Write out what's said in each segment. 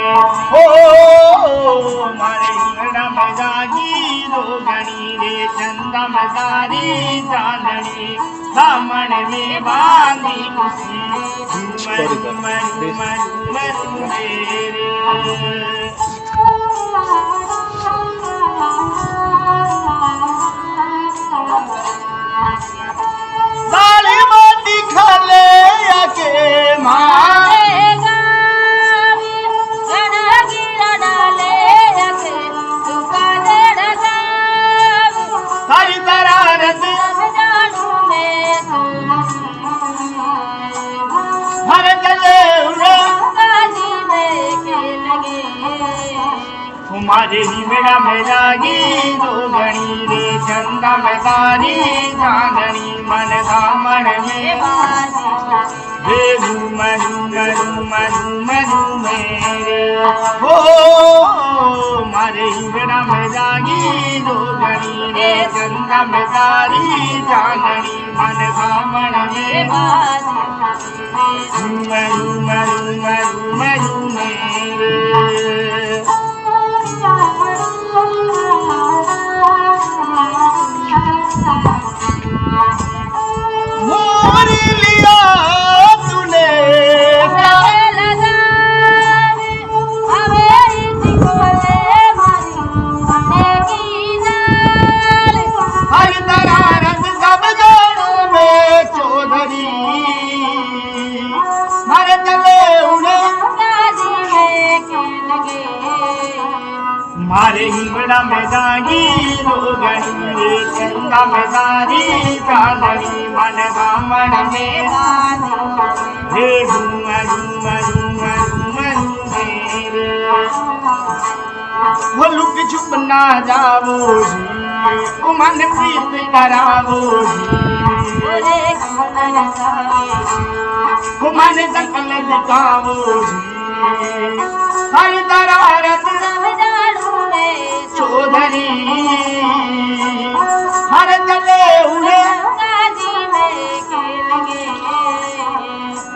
ओ मारे हिंगड़ा में जागी रोगणी रे चंदा में सारी चांदनी दामन में बांधी खुशी झूमर झूमर झूमर झूमर मेरे दाली बाटी खा ले आके माँ सारी तरारत हर चले हमारे ही मेरा में जागी रोगणी रे चंदा में सारी चांदनी मन दामन में हे झूमर झूमर झूमर झूमर मेरे हो मारे ही मेरा में जागी रोगणी रे चंदा में सारी चांदनी मन दामन में झूमर झूमर झूमर झूमर मेरे मोरी लिया तूने हर दरारत सब गानों में चौधरी मर चले उन्हें मारे हिंगड़ा में जागी रोगणी रे चंदा में सारी चांदनी मन दामन में हे झूमर झूमर झूमर झूमर मेरे वो लुक छुप ना जावो जी वो मन प्रीत करावो जी वो मन सकल दिखावो जी हर दरारत चौधरी हर चले उन्हें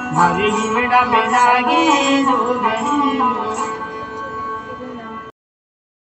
हमारी ही मेरा में जागी रोगणी